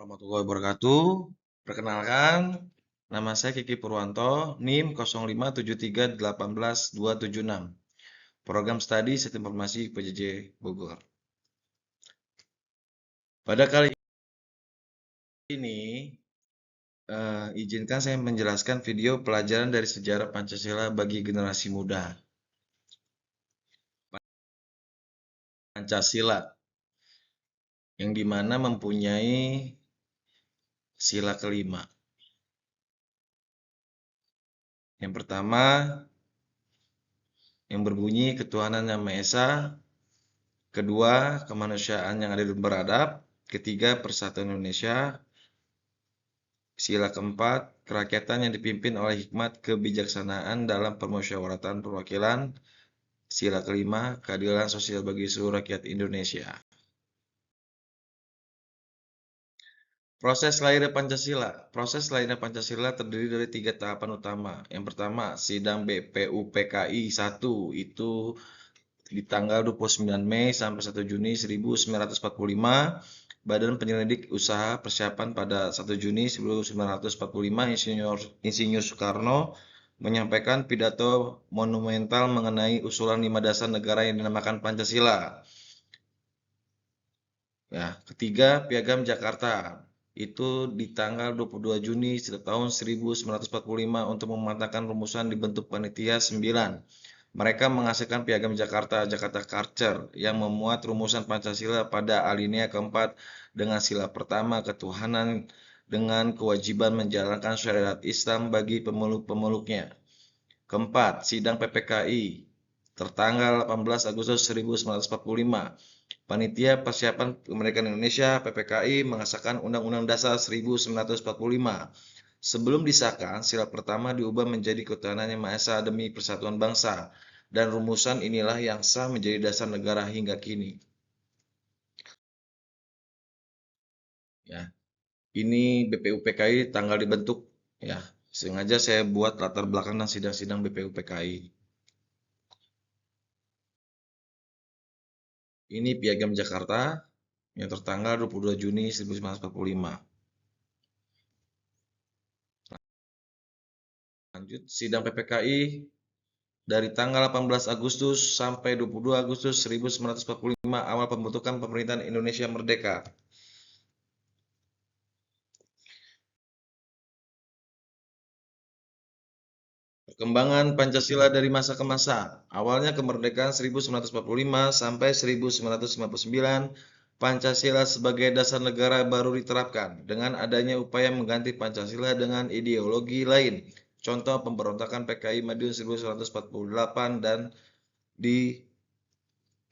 warahmatullahi wabarakatuh. Perkenalkan, nama saya Kiki Purwanto, NIM 0573181276. Program Studi Sistem Informasi PJJ Bogor. Pada kali ini, izinkan saya menjelaskan video pelajaran dari sejarah Pancasila bagi generasi muda. Pancasila, yang dimana mempunyai sila kelima. Yang pertama, yang berbunyi ketuhanan yang Maha Esa. Kedua, kemanusiaan yang adil dan beradab. Ketiga, persatuan Indonesia. Sila keempat, kerakyatan yang dipimpin oleh hikmat kebijaksanaan dalam permusyawaratan perwakilan. Sila kelima, keadilan sosial bagi seluruh rakyat Indonesia. Proses lahirnya Pancasila. Proses lahirnya Pancasila terdiri dari 3 tahapan utama. Yang pertama, sidang BPUPKI 1 itu di tanggal 29 Mei sampai 1 Juni 1945. Badan Penyelidik Usaha Persiapan pada 1 Juni 1945, Insinyur Soekarno menyampaikan pidato monumental mengenai usulan 5 dasar negara yang dinamakan Pancasila. Ya, ketiga, Piagam Jakarta itu di tanggal 22 Juni tahun 1945 untuk mematangkan rumusan dibentuk panitia 9. Mereka menghasilkan Piagam Jakarta, Jakarta Charter, yang memuat rumusan Pancasila pada alinea keempat dengan sila pertama ketuhanan dengan kewajiban menjalankan syariat Islam bagi pemeluk-pemeluknya. Keempat, sidang PPKI tertanggal 18 Agustus 1945. Panitia Persiapan Kemerdekaan Indonesia (PPKI) mengesahkan Undang-Undang Dasar 1945. Sebelum disahkan, sila pertama diubah menjadi ketuhanan yang Maha Esa demi persatuan bangsa, dan rumusan inilah yang sah menjadi dasar negara hingga kini. Ya, ini BPUPKI tanggal dibentuk. Ya, sengaja saya buat latar belakang dan sidang-sidang BPUPKI. Ini Piagam Jakarta yang tertanggal 22 Juni 1945. Lanjut, sidang PPKI dari tanggal 18 Agustus sampai 22 Agustus 1945, awal pembentukan pemerintahan Indonesia Merdeka. Perkembangan Pancasila dari masa ke masa. Awalnya kemerdekaan 1945 sampai 1959, Pancasila sebagai dasar negara baru diterapkan dengan adanya upaya mengganti Pancasila dengan ideologi lain. Contoh pemberontakan PKI Madiun 1948 dan di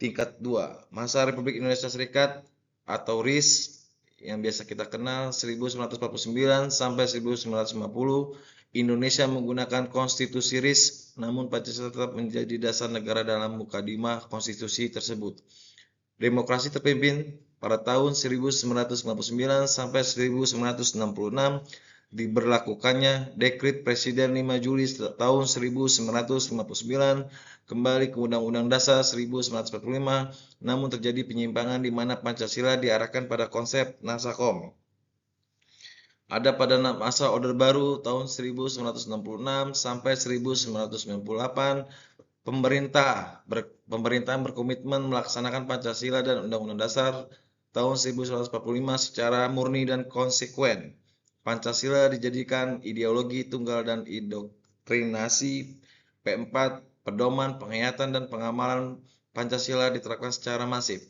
tingkat 2, masa Republik Indonesia Serikat atau RIS yang biasa kita kenal 1949 sampai 1950, Indonesia menggunakan konstitusi RIS, namun Pancasila tetap menjadi dasar negara dalam mukadimah konstitusi tersebut. Demokrasi terpimpin pada tahun 1959 sampai 1966 diberlakukannya Dekret Presiden 5 Juli tahun 1959 kembali ke Undang-Undang Dasar 1945, namun terjadi penyimpangan di mana Pancasila diarahkan pada konsep Nasakom. Ada pada masa Orde Baru tahun 1966 sampai 1998, pemerintahan berkomitmen melaksanakan Pancasila dan Undang-Undang Dasar tahun 1945 secara murni dan konsekuen. Pancasila dijadikan ideologi tunggal dan indoktrinasi. P4, pedoman, penghayatan, dan pengamalan Pancasila diterapkan secara masif.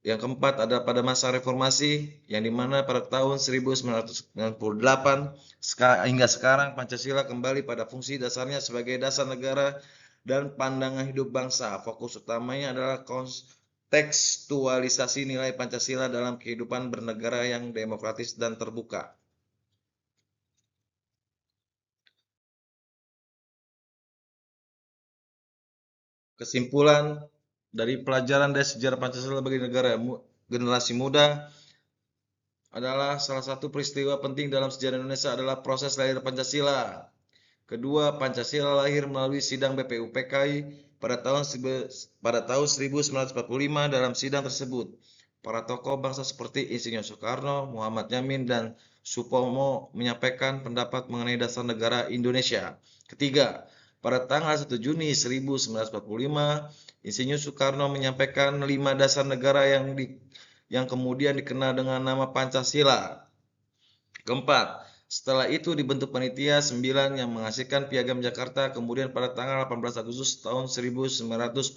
Yang keempat ada pada masa reformasi, yang dimana pada tahun 1998 hingga sekarang Pancasila kembali pada fungsi dasarnya sebagai dasar negara dan pandangan hidup bangsa. Fokus utamanya adalah kontekstualisasi nilai Pancasila dalam kehidupan bernegara yang demokratis dan terbuka. Kesimpulan dari pelajaran dari sejarah Pancasila bagi generasi muda adalah salah satu peristiwa penting dalam sejarah Indonesia adalah proses lahir Pancasila. Kedua, Pancasila lahir melalui sidang BPUPKI pada tahun 1945. Dalam sidang tersebut, para tokoh bangsa seperti Insinyur Soekarno, Muhammad Yamin, dan Supomo menyampaikan pendapat mengenai dasar negara Indonesia. Ketiga, pada tanggal 1 Juni 1945, Insinyur Soekarno menyampaikan 5 dasar negara yang kemudian dikenal dengan nama Pancasila. Keempat, setelah itu dibentuk panitia 9 yang menghasilkan Piagam Jakarta. Kemudian pada tanggal 18 Agustus tahun 1945,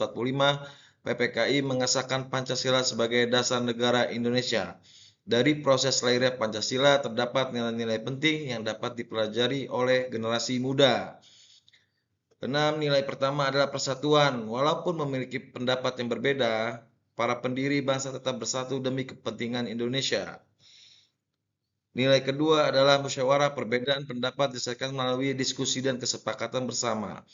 PPKI mengesahkan Pancasila sebagai dasar negara Indonesia. Dari proses lahirnya Pancasila terdapat nilai-nilai penting yang dapat dipelajari oleh generasi muda. 6. Nilai pertama adalah persatuan. Walaupun memiliki pendapat yang berbeda, para pendiri bangsa tetap bersatu demi kepentingan Indonesia. Nilai kedua adalah musyawarah. Perbedaan pendapat diselesaikan melalui diskusi dan kesepakatan bersama.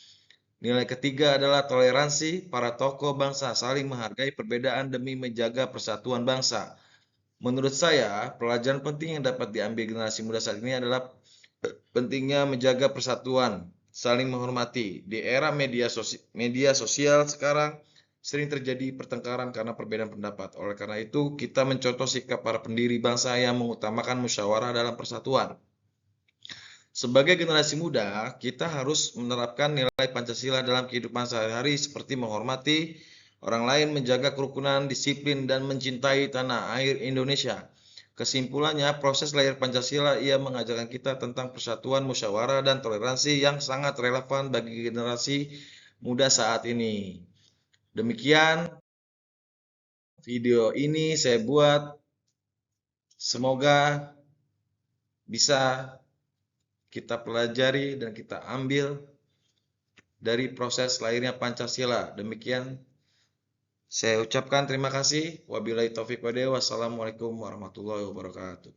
Nilai ketiga adalah toleransi. Para tokoh bangsa saling menghargai perbedaan demi menjaga persatuan bangsa. Menurut saya, pelajaran penting yang dapat diambil generasi muda saat ini adalah pentingnya menjaga persatuan, saling menghormati. Di era media sosial sekarang sering terjadi pertengkaran karena perbedaan pendapat. Oleh karena itu, kita mencontoh sikap para pendiri bangsa yang mengutamakan musyawarah dalam persatuan. Sebagai generasi muda, kita harus menerapkan nilai Pancasila dalam kehidupan sehari-hari seperti menghormati orang lain, menjaga kerukunan, disiplin, dan mencintai tanah air Indonesia. Kesimpulannya, proses lahir Pancasila ia mengajarkan kita tentang persatuan, musyawarah, dan toleransi yang sangat relevan bagi generasi muda saat ini. Demikian video ini saya buat. Semoga bisa kita pelajari dan kita ambil dari proses lahirnya Pancasila. Demikian saya ucapkan terima kasih. Wabillahi taufiq walhidayah. Wassalamualaikum warahmatullahi wabarakatuh.